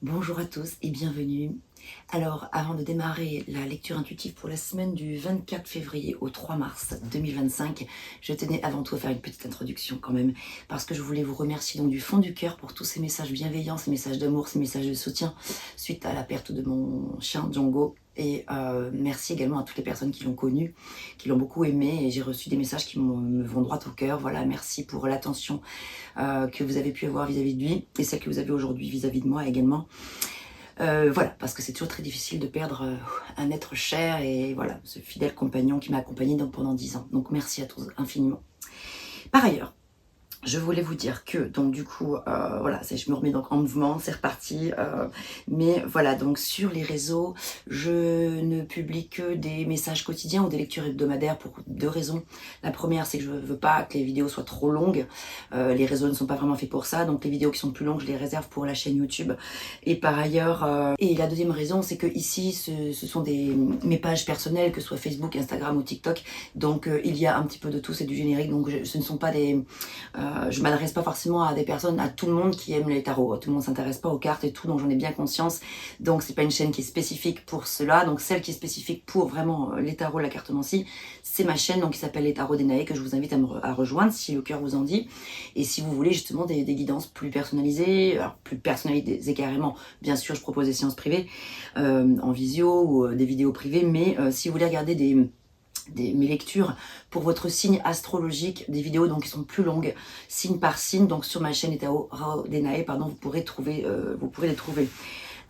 Bonjour à tous et bienvenue. Alors, avant de démarrer la lecture intuitive pour la semaine du 24 février au 3 mars 2025, je tenais avant tout à faire une petite introduction quand même, parce que je voulais vous remercier donc du fond du cœur pour tous ces messages bienveillants, ces messages d'amour, ces messages de soutien suite à la perte de mon chien Django. Et merci également à toutes les personnes qui l'ont connu, qui l'ont beaucoup aimé. Et j'ai reçu des messages qui me vont droit au cœur. Voilà, merci pour l'attention que vous avez pu avoir vis-à-vis de lui et celle que vous avez aujourd'hui vis-à-vis de moi également. Voilà, parce que c'est toujours très difficile de perdre un être cher et voilà, ce fidèle compagnon qui m'a accompagné pendant 10 ans. Donc merci à tous infiniment. Par ailleurs, je voulais vous dire que, donc du coup, voilà, je me remets donc en mouvement, c'est reparti. Mais voilà, donc sur les réseaux, je ne publie que des messages quotidiens ou des lectures hebdomadaires pour deux raisons. La première, c'est que je ne veux pas que les vidéos soient trop longues. Les réseaux ne sont pas vraiment faits pour ça, donc les vidéos qui sont plus longues, je les réserve pour la chaîne YouTube. Et par ailleurs, et la deuxième raison, c'est que ici, ce sont mes pages personnelles, que ce soit Facebook, Instagram ou TikTok. Donc il y a un petit peu de tout, c'est du générique, donc ce ne sont pas des... je m'adresse pas forcément à des personnes, à tout le monde qui aime les tarots. Tout le monde s'intéresse pas aux cartes et tout, donc j'en ai bien conscience. Donc c'est pas une chaîne qui est spécifique pour cela. Donc celle qui est spécifique pour vraiment les tarots, la cartomancie, c'est ma chaîne donc qui s'appelle les tarots d'Enae, que je vous invite à rejoindre si le cœur vous en dit. Et si vous voulez justement des guidances plus personnalisées, alors plus personnalisées carrément, bien sûr je propose des séances privées en visio ou des vidéos privées, mais si vous voulez regarder mes lectures pour votre signe astrologique, des vidéos donc qui sont plus longues, signe par signe, donc sur ma chaîne Tarot d'Enae, pardon, vous pourrez les trouver.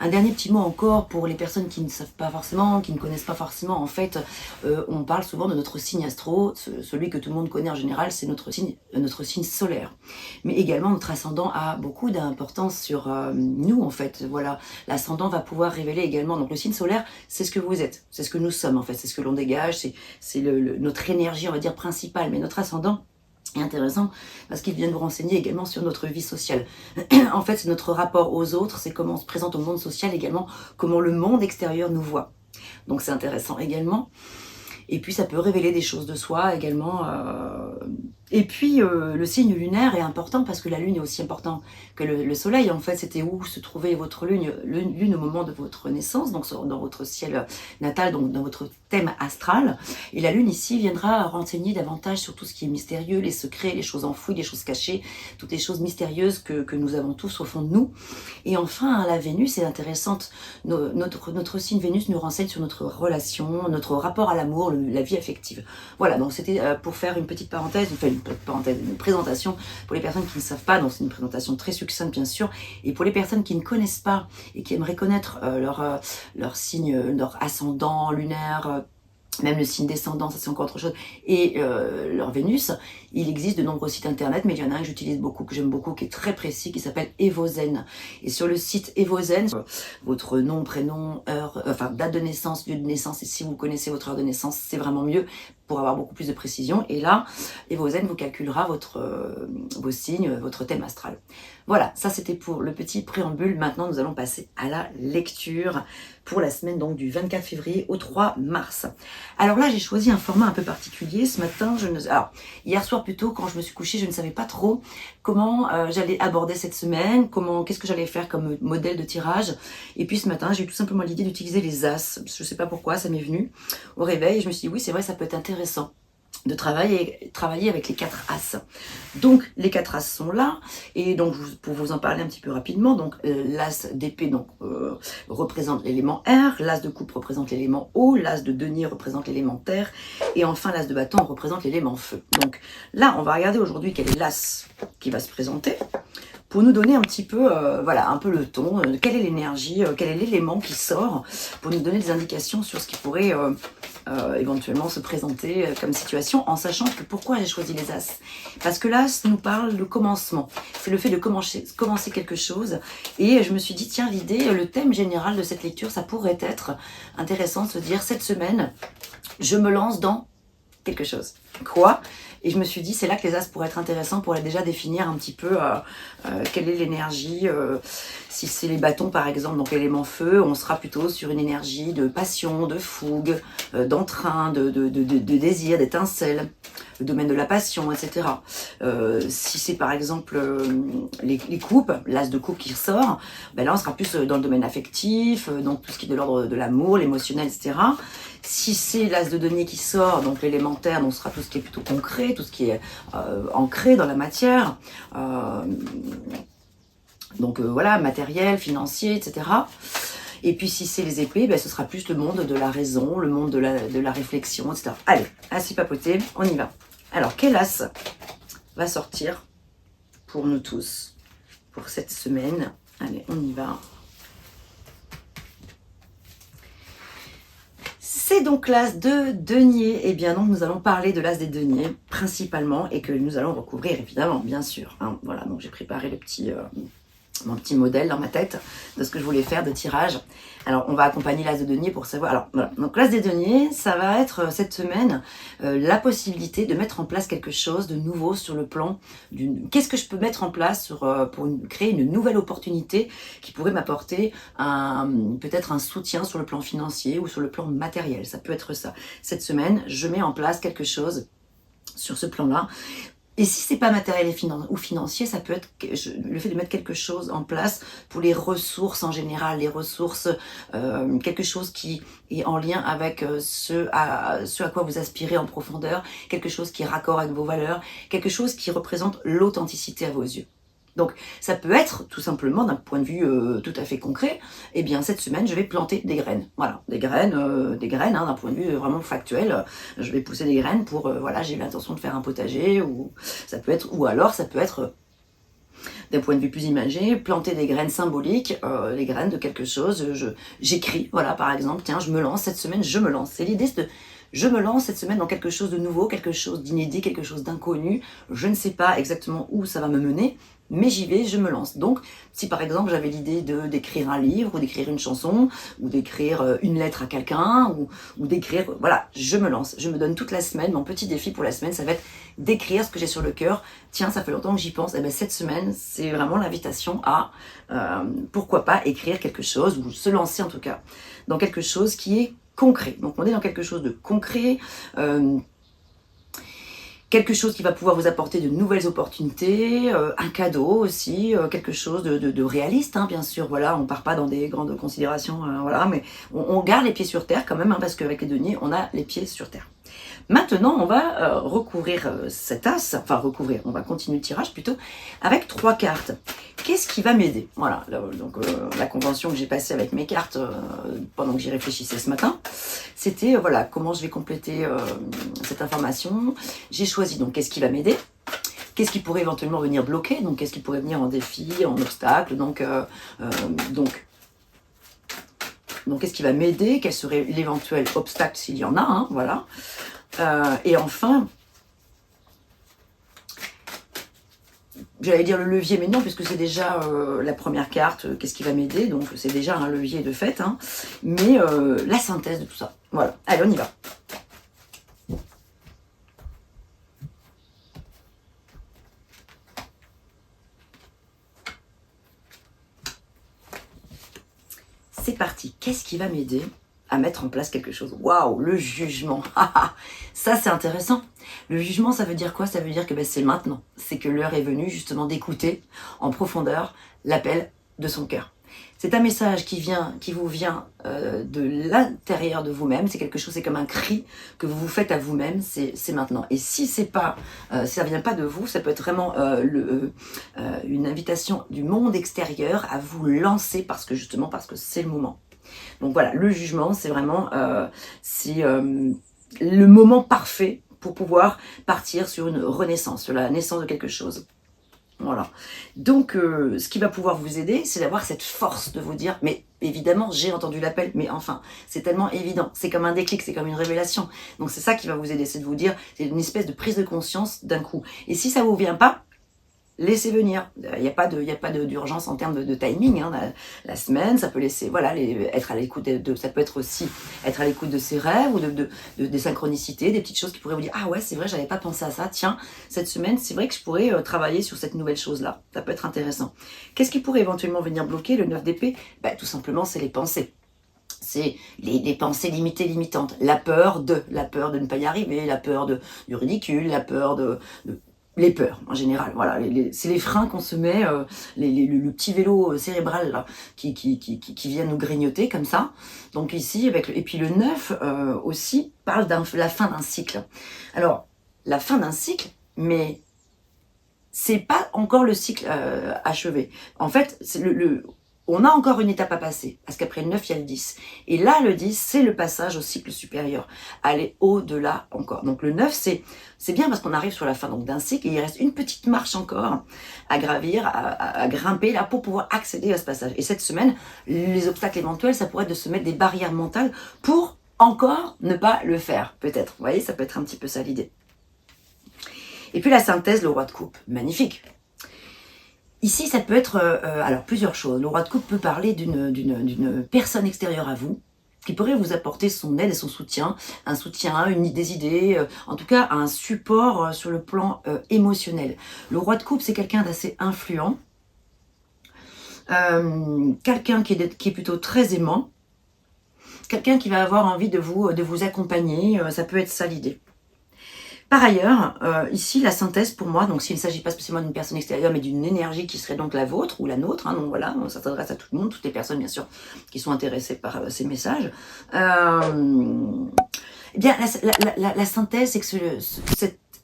Un dernier petit mot encore pour les personnes qui ne savent pas forcément, qui ne connaissent pas forcément. En fait, on parle souvent de notre signe astro, celui que tout le monde connaît en général, c'est notre signe solaire. Mais également, notre ascendant a beaucoup d'importance sur nous, en fait. Voilà, l'ascendant va pouvoir révéler également. Donc le signe solaire, c'est ce que vous êtes, c'est ce que nous sommes, en fait, c'est ce que l'on dégage, c'est notre énergie, on va dire, principale. Mais notre ascendant est intéressant parce qu'il vient nous renseigner également sur notre vie sociale. En fait, c'est notre rapport aux autres, c'est comment on se présente au monde social également, comment le monde extérieur nous voit. Donc c'est intéressant également. Et puis ça peut révéler des choses de soi également. Et puis le signe lunaire est important parce que la lune est aussi importante que le soleil. En fait, c'était où se trouvait votre lune au moment de votre naissance, donc dans votre ciel natal, donc dans votre thème astral. Et la lune ici viendra renseigner davantage sur tout ce qui est mystérieux, les secrets, les choses enfouies, les choses cachées, toutes les choses mystérieuses que nous avons tous au fond de nous. Et enfin, la Vénus est intéressante. Notre signe Vénus nous renseigne sur notre relation, notre rapport à l'amour, la vie affective. Voilà, donc c'était pour faire une petite parenthèse, une présentation pour les personnes qui ne savent pas, donc c'est une présentation très succincte bien sûr, et pour les personnes qui ne connaissent pas et qui aimeraient connaître leur signe, leur ascendant lunaire, même le signe descendant, ça c'est encore autre chose, et leur Vénus, il existe de nombreux sites internet, mais il y en a un que j'utilise beaucoup, que j'aime beaucoup, qui est très précis, qui s'appelle Evozen. Et sur le site Evozen, votre nom, prénom, heure, enfin date de naissance, lieu de naissance, et si vous connaissez votre heure de naissance, c'est vraiment mieux pour avoir beaucoup plus de précision. Et là, Evozen vous calculera vos signes, votre thème astral. Voilà, ça c'était pour le petit préambule. Maintenant, nous allons passer à la lecture pour la semaine donc du 24 février au 3 mars. Alors là, j'ai choisi un format un peu particulier. Ce matin, alors hier soir plutôt, quand je me suis couchée, je ne savais pas trop comment j'allais aborder cette semaine, qu'est-ce que j'allais faire comme modèle de tirage. Et puis ce matin, j'ai eu tout simplement l'idée d'utiliser les As. Je ne sais pas pourquoi, ça m'est venu au réveil. Et je me suis dit, oui, c'est vrai, ça peut être intéressant de travailler avec les 4 As. Donc les 4 As sont là, et donc pour vous en parler un petit peu rapidement, donc l'As d'épée représente l'élément air, l'As de coupe représente l'élément eau, l'As de denier représente l'élément terre, et enfin l'As de bâton représente l'élément feu. Donc là, on va regarder aujourd'hui quel est l'As qui va se présenter, pour nous donner un petit peu, voilà, un peu le ton, quelle est l'énergie, quel est l'élément qui sort, pour nous donner des indications sur ce qui pourrait éventuellement se présenter comme situation, en sachant que pourquoi j'ai choisi les As. Parce que l'As nous parle de commencement, c'est le fait de commencer quelque chose, et je me suis dit, tiens, le thème général de cette lecture, ça pourrait être intéressant de se dire, cette semaine, je me lance dans quelque chose. Quoi ? Et je me suis dit, c'est là que les as pourraient être intéressants pour déjà définir un petit peu quelle est l'énergie. Si c'est les bâtons par exemple, donc l'élément feu, on sera plutôt sur une énergie de passion, de fougue, d'entrain, de désir, d'étincelle, le domaine de la passion, etc. Si c'est par exemple les coupes, l'as de coupe qui ressort, ben là on sera plus dans le domaine affectif, donc tout ce qui est de l'ordre de l'amour, l'émotionnel, etc. Si c'est l'as de denier qui sort, donc l'élémentaire, donc ce sera tout ce qui est plutôt concret, tout ce qui est ancré dans la matière, donc voilà, matériel, financier, etc. Et puis si c'est les épées, ben, ce sera plus le monde de la raison, le monde de la réflexion, etc. Allez, assez papoté, on y va. Alors, quel as va sortir pour nous tous, pour cette semaine? Allez, on y va. C'est donc l'as de denier. Eh bien donc nous allons parler de l'as des deniers principalement et que nous allons recouvrir évidemment, bien sûr. Hein. Voilà, donc j'ai préparé mon petit modèle dans ma tête de ce que je voulais faire de tirage. Alors on va accompagner l'as de denier pour savoir. Alors voilà, donc l'as des deniers, ça va être cette semaine la possibilité de mettre en place quelque chose de nouveau sur le plan qu'est-ce que je peux mettre en place pour créer une nouvelle opportunité qui pourrait m'apporter peut-être un soutien sur le plan financier ou sur le plan matériel. Ça peut être ça. Cette semaine, je mets en place quelque chose sur ce plan-là. Et si c'est pas matériel ou financier, ça peut être le fait de mettre quelque chose en place pour les ressources en général, les ressources, quelque chose qui est en lien avec ce à quoi vous aspirez en profondeur, quelque chose qui est raccord avec vos valeurs, quelque chose qui représente l'authenticité à vos yeux. Donc ça peut être tout simplement d'un point de vue tout à fait concret, eh bien cette semaine je vais planter des graines, voilà, des graines hein, d'un point de vue vraiment factuel, je vais pousser des graines pour, voilà, j'ai l'intention de faire un potager, ou alors ça peut être d'un point de vue plus imagé, planter des graines symboliques, les graines de quelque chose, j'écris, voilà, par exemple, tiens, je me lance cette semaine, je me lance, c'est l'idée de je me lance cette semaine dans quelque chose de nouveau, quelque chose d'inédit, quelque chose d'inconnu. Je ne sais pas exactement où ça va me mener, mais j'y vais, je me lance. Donc, si par exemple j'avais l'idée d'écrire un livre, ou d'écrire une chanson, ou d'écrire une lettre à quelqu'un, ou d'écrire, voilà, je me lance. Je me donne toute la semaine, mon petit défi pour la semaine, ça va être d'écrire ce que j'ai sur le cœur. Tiens, ça fait longtemps que j'y pense. Et bien cette semaine, c'est vraiment l'invitation à, pourquoi pas, écrire quelque chose, ou se lancer en tout cas, dans quelque chose qui est concret. Donc on est dans quelque chose de concret, quelque chose qui va pouvoir vous apporter de nouvelles opportunités, un cadeau aussi, quelque chose de réaliste, hein, bien sûr. Voilà, on part pas dans des grandes considérations, voilà, mais on garde les pieds sur terre quand même, hein, parce qu'avec les deniers, on a les pieds sur terre. Maintenant, on va recouvrir cet as, enfin recouvrir, on va continuer le tirage plutôt, avec 3 cartes. Qu'est-ce qui va m'aider? Voilà, donc la convention que j'ai passée avec mes cartes pendant que j'y réfléchissais ce matin, c'était voilà, comment je vais compléter cette information. J'ai choisi donc qu'est-ce qui va m'aider, qu'est-ce qui pourrait éventuellement venir bloquer, donc qu'est-ce qui pourrait venir en défi, en obstacle, donc qu'est-ce qui va m'aider, quel serait l'éventuel obstacle s'il y en a, hein, voilà. Et enfin, j'allais dire le levier, mais non, puisque c'est déjà la première carte, qu'est-ce qui va m'aider, donc c'est déjà un levier de fait, hein, mais la synthèse de tout ça. Voilà, allez, on y va. C'est parti, qu'est-ce qui va m'aider à mettre en place quelque chose? Waouh, le jugement. Ça, c'est intéressant. Le jugement, ça veut dire quoi? Ça veut dire que ben, c'est maintenant. C'est que l'heure est venue justement d'écouter en profondeur l'appel de son cœur. C'est un message qui vous vient de l'intérieur de vous-même. C'est quelque chose, c'est comme un cri que vous vous faites à vous-même. C'est maintenant. Et si c'est pas, si ça vient pas de vous, ça peut être vraiment une invitation du monde extérieur à vous lancer parce que c'est le moment. Donc voilà, le jugement, c'est vraiment le moment parfait pour pouvoir partir sur une renaissance, sur la naissance de quelque chose. Voilà. Donc, ce qui va pouvoir vous aider, c'est d'avoir cette force de vous dire, mais évidemment, j'ai entendu l'appel, mais enfin, c'est tellement évident. C'est comme un déclic, c'est comme une révélation. Donc, c'est ça qui va vous aider, c'est de vous dire, c'est une espèce de prise de conscience d'un coup. Et si ça vous vient pas, laissez venir. Il n'y a pas d'urgence en termes de timing. Hein. La semaine, ça peut laisser, voilà, être à l'écoute ça peut être aussi être à l'écoute de ses rêves ou des synchronicités, des petites choses qui pourraient vous dire, ah ouais, c'est vrai, j'avais pas pensé à ça. Tiens, cette semaine, c'est vrai que je pourrais travailler sur cette nouvelle chose-là. Ça peut être intéressant. Qu'est-ce qui pourrait éventuellement venir bloquer le 9 d'épée? Tout simplement, c'est les pensées. C'est les pensées limitées, limitantes. La peur de ne pas y arriver, la peur du ridicule, la peur les peurs en général. Voilà, c'est les freins qu'on se met, le petit vélo cérébral là, qui vient nous grignoter comme ça. Donc ici, et puis le 9 aussi parle de la fin d'un cycle. Alors, la fin d'un cycle, mais c'est pas encore le cycle achevé. En fait, c'est on a encore une étape à passer, parce qu'après le 9, il y a le 10. Et là, le 10, c'est le passage au cycle supérieur, aller au-delà encore. Donc le 9, c'est bien parce qu'on arrive sur la fin d'un cycle, et il reste une petite marche encore à gravir, à grimper, là, pour pouvoir accéder à ce passage. Et cette semaine, les obstacles éventuels, ça pourrait être de se mettre des barrières mentales pour encore ne pas le faire, peut-être. Vous voyez, ça peut être un petit peu ça l'idée. Et puis la synthèse, le roi de coupe, magnifique. Ici, ça peut être alors plusieurs choses. Le roi de coupe peut parler d'une personne extérieure à vous qui pourrait vous apporter son aide et son soutien, un soutien, des idées, en tout cas un support sur le plan émotionnel. Le roi de coupe, c'est quelqu'un d'assez influent, quelqu'un qui est plutôt très aimant, quelqu'un qui va avoir envie de vous accompagner, ça peut être ça l'idée. Par ailleurs, ici, la synthèse pour moi, donc s'il ne s'agit pas spécialement d'une personne extérieure, mais d'une énergie qui serait donc la vôtre ou la nôtre, hein, donc voilà, ça s'adresse à tout le monde, toutes les personnes bien sûr qui sont intéressées par ces messages. Eh bien, la synthèse, c'est que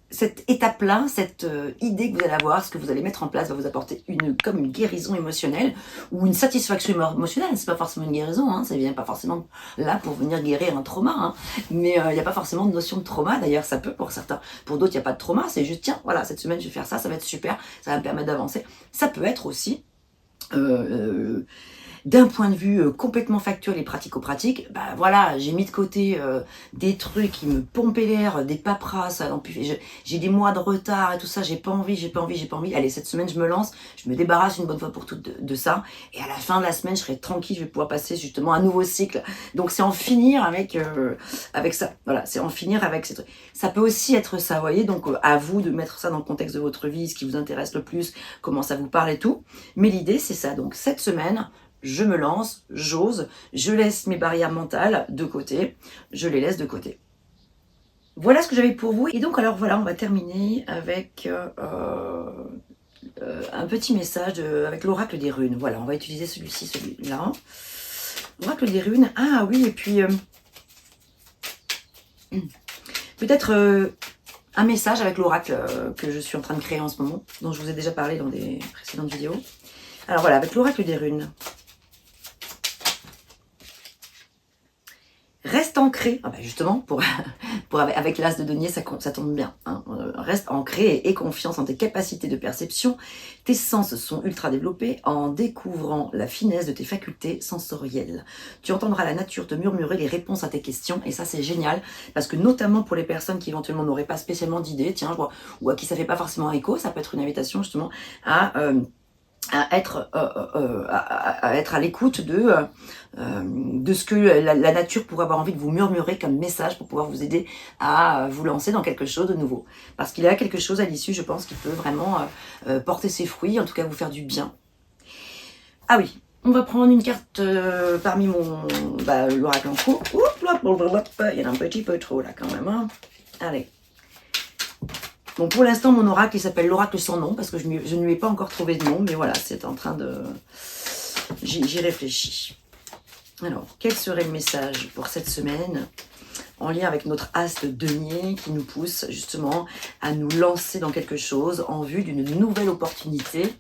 cette étape-là, cette idée que vous allez avoir, ce que vous allez mettre en place va vous apporter comme une guérison émotionnelle ou une satisfaction émotionnelle. C'est pas forcément une guérison, hein, ça vient pas forcément là pour venir guérir un trauma, hein, mais il n'y a pas forcément de notion de trauma. D'ailleurs, ça peut pour certains. Pour d'autres, il n'y a pas de trauma. C'est juste, tiens, voilà, cette semaine, je vais faire ça, ça va être super, ça va me permettre d'avancer. Ça peut être aussi d'un point de vue complètement factuel et pratico-pratique, voilà, j'ai mis de côté des trucs qui me pompaient l'air, des paperasses, j'ai des mois de retard et tout ça, j'ai pas envie. Allez, cette semaine, je me lance, je me débarrasse une bonne fois pour toutes de ça, et à la fin de la semaine, je serai tranquille, je vais pouvoir passer justement un nouveau cycle. Donc c'est en finir avec ça, voilà, c'est en finir avec ces trucs. Ça peut aussi être ça, vous voyez, donc à vous de mettre ça dans le contexte de votre vie, ce qui vous intéresse le plus, comment ça vous parle et tout, mais l'idée c'est ça, donc cette semaine, je me lance, j'ose, je laisse mes barrières mentales de côté, je les laisse de côté. Voilà ce que j'avais pour vous. Et donc alors voilà, on va terminer avec un petit message avec l'oracle des runes. Voilà, on va utiliser celui-là. L'oracle des runes, ah oui, et puis peut-être un message avec l'oracle que je suis en train de créer en ce moment, dont je vous ai déjà parlé dans des précédentes vidéos. Alors voilà, avec l'oracle des runes. Reste ancré, justement, avec l'as de denier, ça tombe bien. Hein. Reste ancré et aie confiance en tes capacités de perception. Tes sens sont ultra développés en découvrant la finesse de tes facultés sensorielles. Tu entendras la nature te murmurer les réponses à tes questions et ça c'est génial parce que notamment pour les personnes qui éventuellement n'auraient pas spécialement d'idées, ou à qui ça fait pas forcément écho, ça peut être une invitation justement à être à l'écoute de ce que la nature pourrait avoir envie de vous murmurer comme message pour pouvoir vous aider à vous lancer dans quelque chose de nouveau. Parce qu'il y a quelque chose à l'issue, je pense, qui peut vraiment porter ses fruits, en tout cas vous faire du bien. Ah oui, on va prendre une carte parmi l'oracle en cours. Il y en a un petit peu trop là quand même. Hein. Allez. Bon, pour l'instant, mon oracle, il s'appelle l'oracle sans nom, parce que je ne lui ai pas encore trouvé de nom, mais voilà, c'est en train de... J'y réfléchis. Alors, quel serait le message pour cette semaine, en lien avec notre as de denier, qui nous pousse justement à nous lancer dans quelque chose, en vue d'une nouvelle opportunité.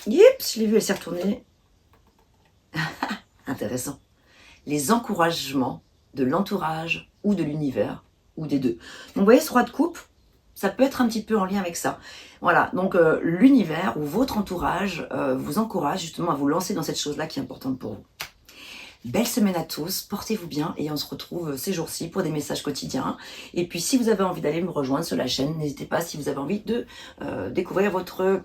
Yep, je l'ai vu, elle s'est retournée. Intéressant. Les encouragements de l'entourage ou de l'univers, ou des deux. Donc vous voyez, ce roi de coupe, ça peut être un petit peu en lien avec ça. Voilà, donc l'univers ou votre entourage vous encourage justement à vous lancer dans cette chose-là qui est importante pour vous. belle semaine à tous, portez-vous bien et on se retrouve ces jours-ci pour des messages quotidiens. Et puis si vous avez envie d'aller me rejoindre sur la chaîne, n'hésitez pas si vous avez envie de découvrir votre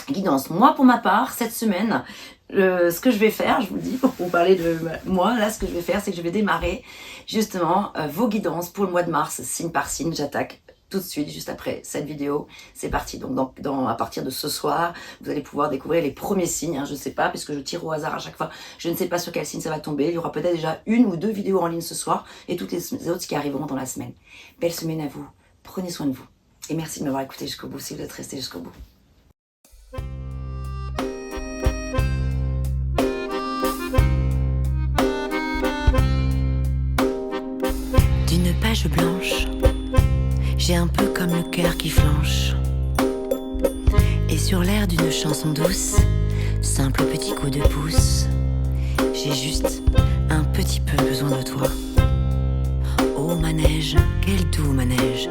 guidance. Moi, pour ma part, cette semaine, ce que je vais faire, je vous dis, pour vous parler de moi, là, ce que je vais faire, c'est que je vais démarrer justement vos guidances pour le mois de mars, signe par signe. J'attaque tout de suite, juste après cette vidéo. C'est parti. Donc, à partir de ce soir, vous allez pouvoir découvrir les premiers signes. Hein, je ne sais pas, puisque je tire au hasard à chaque fois. Je ne sais pas sur quel signe ça va tomber. Il y aura peut-être déjà 1 ou 2 vidéos en ligne ce soir et toutes les autres qui arriveront dans la semaine. Belle semaine à vous. Prenez soin de vous. Et merci de m'avoir écouté jusqu'au bout, si vous êtes resté jusqu'au bout. D'une page blanche, j'ai un peu comme le cœur qui flanche. Et sur l'air d'une chanson douce, simple petit coup de pouce, j'ai juste un petit peu besoin de toi. Oh manège, quel doux manège.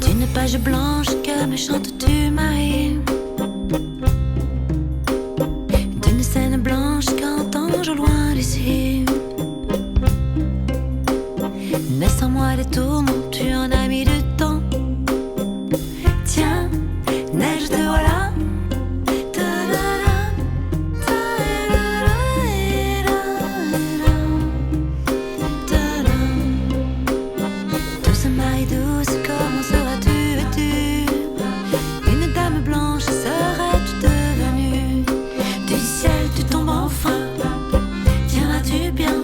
D'une page blanche que me chantes-tu Marie, d'une scène blanche qu'entends-je au loin d'ici. Naissent en moi des tourments, tu en as mis du temps. Tiens, neige te voilà. Douce Marie douce, comment seras-tu vêtue? Une dame blanche serais-tu devenue? Du ciel tu tombes enfin. Tiendras-tu bien?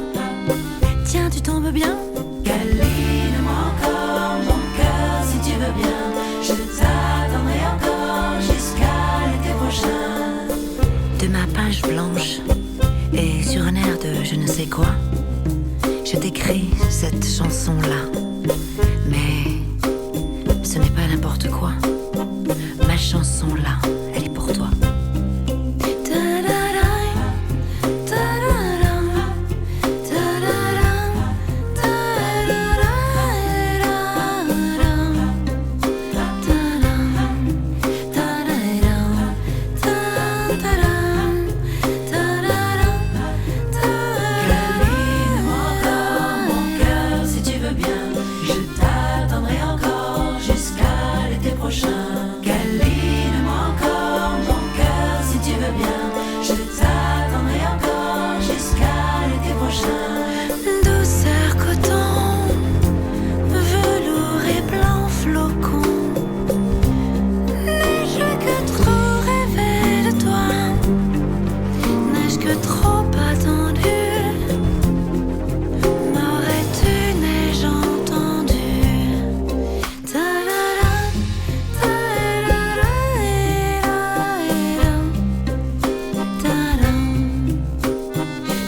Tiens, tu tombes bien? Câline-moi encore mon cœur si tu veux bien. Je t'attendrai encore jusqu'à l'été prochain. De ma page blanche et sur un air de je ne sais quoi, je t'écris cette chanson-là. Mais ce n'est pas n'importe quoi. Ma chanson-là, elle est pour toi. Douceur coton, velours et blanc flocon, neige que trop rêvé de toi, neige que trop attendue. M'aurais-tu neige entendue?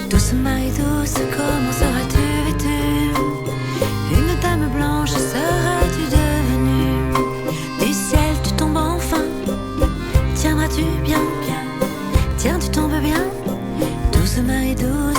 Douce Marie douce, comment seras-tu vêtue? Une dame blanche serais-tu devenue? Du ciel tu tombes enfin. Tiendras-tu bien? Tiens, tu tombes bien? Douce Marie douce.